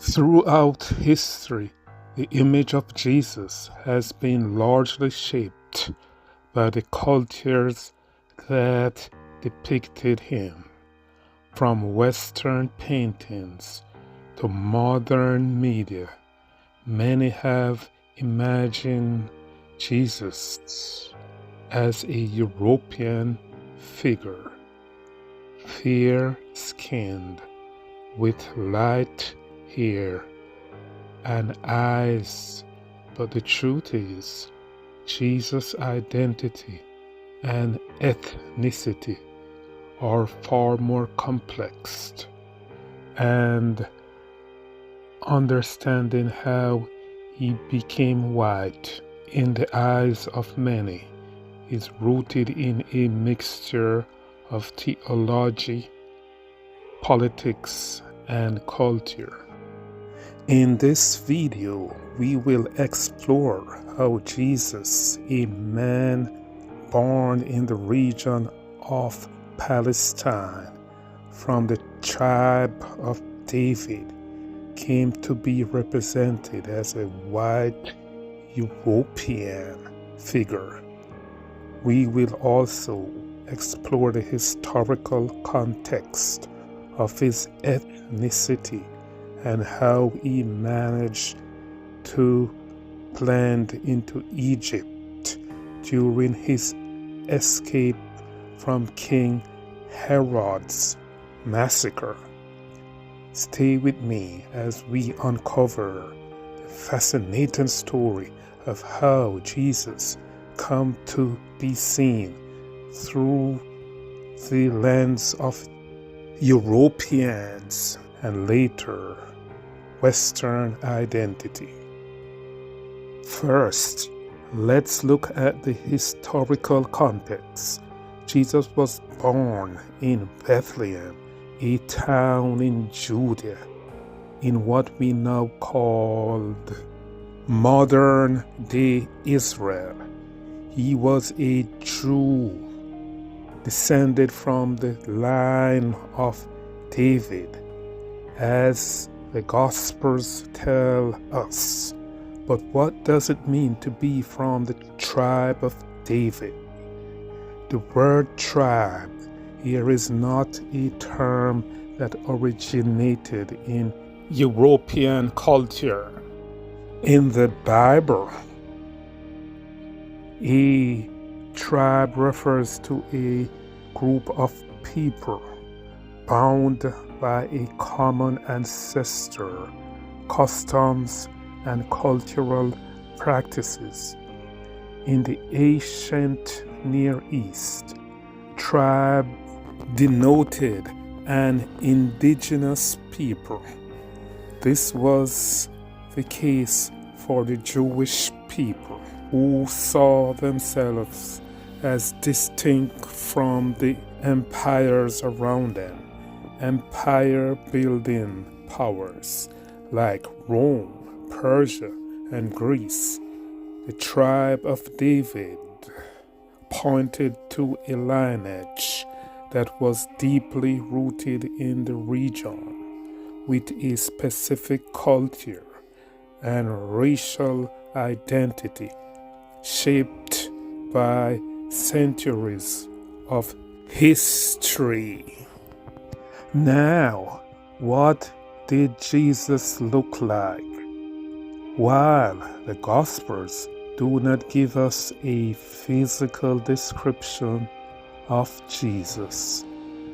Throughout history, the image of Jesus has been largely shaped by the cultures that depicted him, from Western paintings to modern media. Many have imagined Jesus as a European figure, fair-skinned, with light hair and eyes, but the truth is, Jesus' identity and ethnicity are far more complex, and understanding how he became white in the eyes of many is rooted in a mixture of theology, politics, and culture. In this video, we will explore how Jesus, a man born in the region of Palestine from the tribe of David, came to be represented as a white European figure. We will also explore the historical context of his ethnicity and how he managed to blend into Egypt during his escape from King Herod's massacre. Stay with me as we uncover the fascinating story of how Jesus come to be seen through the lens of Europeans and later Western identity. First, let's look at the historical context. Jesus was born in Bethlehem, a town in Judea, in what we now call modern-day Israel. He was a Jew, descended from the line of David, as the Gospels tell us. But what does it mean to be from the tribe of David? The word tribe here is not a term that originated in European culture. In the Bible, a tribe refers to a group of people bound by a common ancestor, customs, and cultural practices. In the ancient Near East, tribe denoted an indigenous people. This was the case for the Jewish people, who saw themselves as distinct from the empires around them, empire-building powers like Rome, Persia, and Greece. The tribe of David pointed to a lineage that was deeply rooted in the region, with a specific culture and racial identity shaped by centuries of history. Now, what did Jesus look like? While the Gospels do not give us a physical description of Jesus,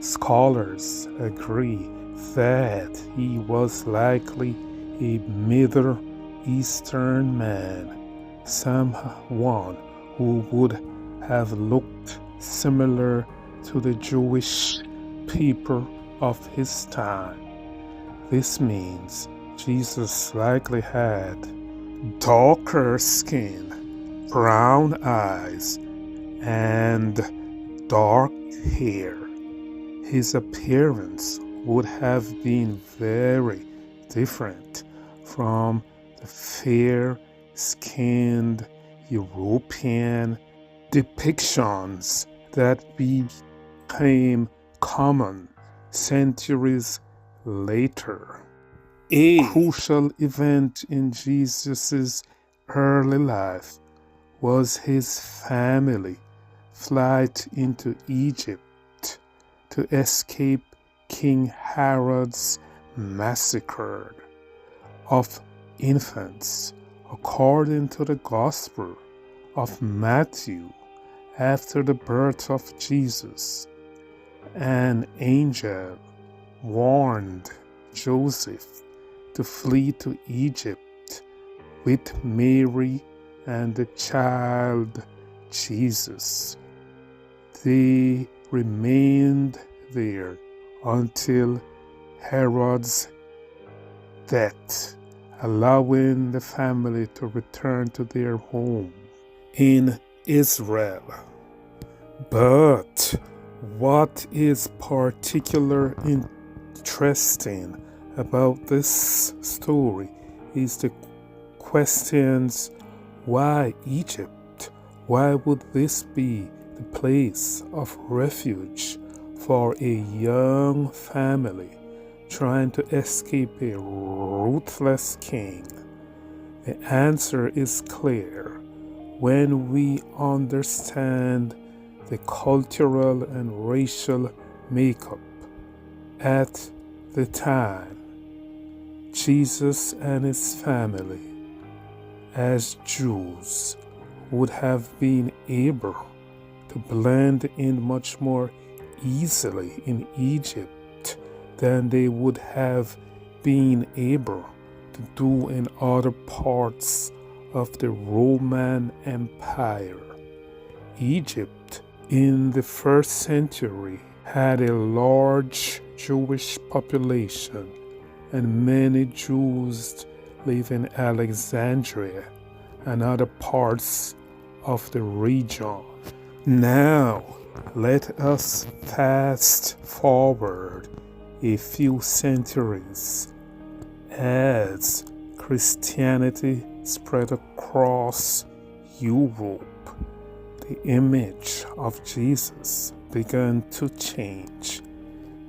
scholars agree that he was likely a Middle Eastern man, someone who would have looked similar to the Jewish people of his time. This means Jesus likely had darker skin, brown eyes, and dark hair. His appearance would have been very different from the fair-skinned European depictions that became common centuries later. A crucial event in Jesus' early life was his family flight into Egypt to escape King Herod's massacre of infants. According to the Gospel of Matthew, after the birth of Jesus, an angel warned Joseph to flee to Egypt with Mary and the child Jesus. They remained there until Herod's death, allowing the family to return to their home in Israel. But what is particularly interesting about this story is the questions: why Egypt? Why would this be the place of refuge for a young family trying to escape a ruthless king? The answer is clear when we understand the cultural and racial makeup at the time. Jesus and his family, as Jews, would have been able to blend in much more easily in Egypt than they would have been able to do in other parts of the Roman Empire. Egypt in the first century had a large Jewish population, and many Jews live in Alexandria and other parts of the region. Now, let us fast forward a few centuries as Christianity spread across Europe. The image of Jesus began to change.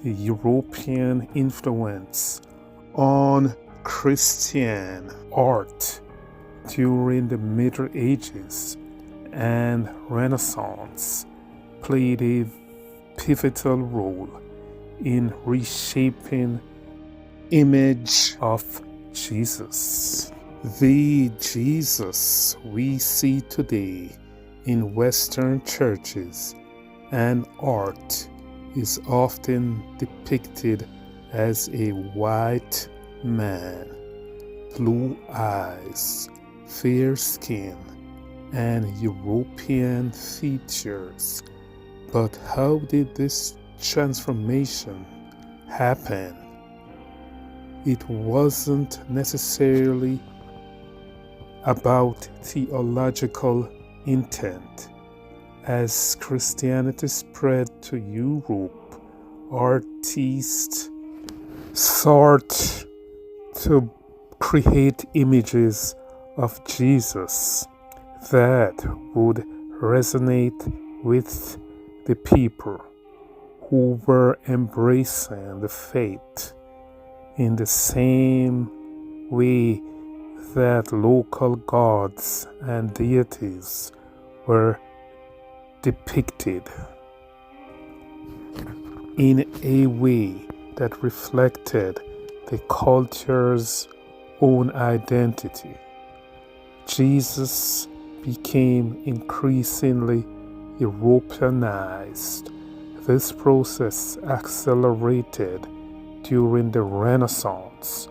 The European influence on Christian art during the Middle Ages and Renaissance played a pivotal role in reshaping image of Jesus. The Jesus we see today in Western churches and art is often depicted as a white man, blue eyes, fair skin, and European features. But how did this transformation happen? It wasn't necessarily about theological intent. As Christianity spread to Europe, artists sought to create images of Jesus that would resonate with the people who were embracing the faith in the same way that local gods and deities were depicted in a way that reflected the culture's own identity. Jesus became increasingly Europeanized. This process accelerated during the Renaissance,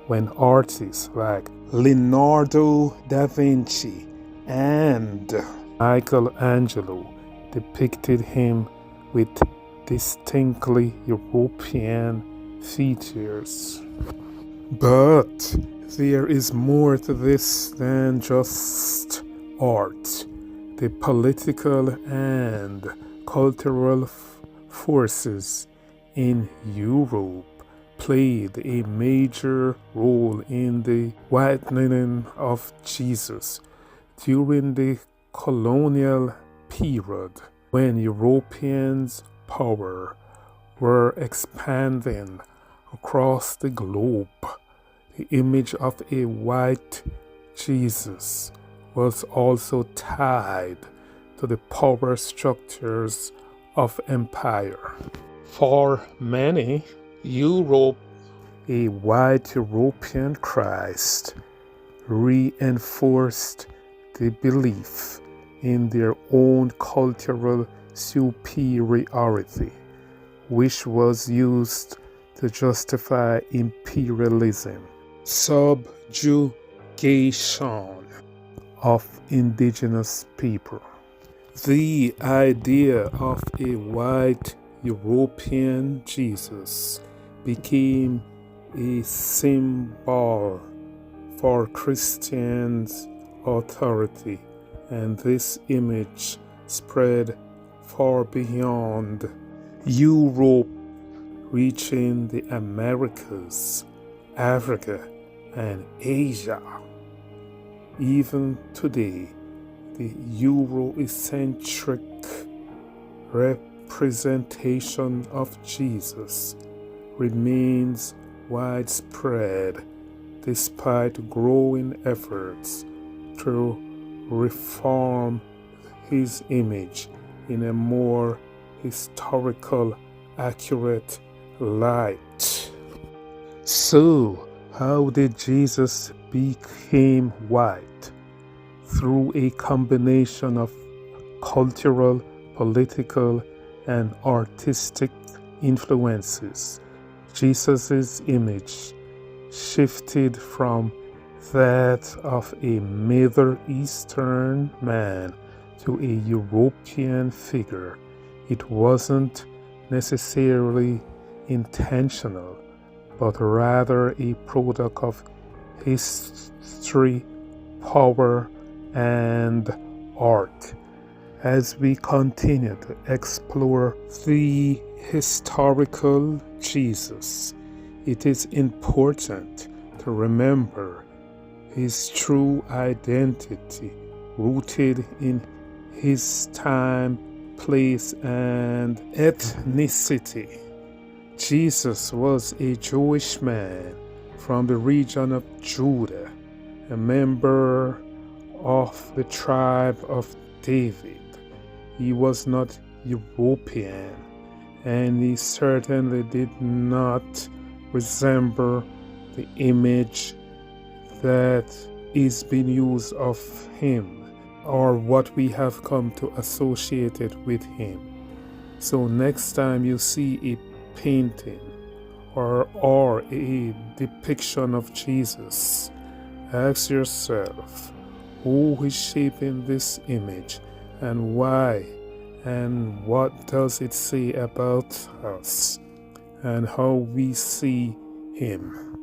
when artists like Leonardo DaVinci and Michelangelo depicted him with distinctly European features. But there is more to this than just art. The political and cultural forces in Europe played a major role in the whitening of Jesus during the colonial period, when Europeans' power were expanding across the globe. The image of a white Jesus was also tied to the power structures of empire. For many, Europe, a white European Christ reinforced the belief in their own cultural superiority, which was used to justify imperialism, subjugation of indigenous people. The idea of a white European Jesus became a symbol for Christians' authority, and this image spread far beyond Europe, reaching the Americas, Africa, and Asia. Even today, the Eurocentric representation of Jesus remains widespread despite growing efforts to reform his image in a more historical, accurate light. So, how did Jesus become white? Through a combination of cultural, political, and artistic influences. Jesus' image shifted from that of a Middle Eastern man to a European figure. It wasn't necessarily intentional, but rather a product of history, power, and art. As we continue to explore the historical Jesus, it is important to remember his true identity, rooted in his time, place, and ethnicity. Jesus was a Jewish man from the region of Judah, a member of the tribe of David. He was not European, and he certainly did not resemble the image that is being used of him or what we have come to associate it with him. So next time you see a painting or a depiction of Jesus, ask yourself, who is shaping this image and why, and what does it say about us and how we see him?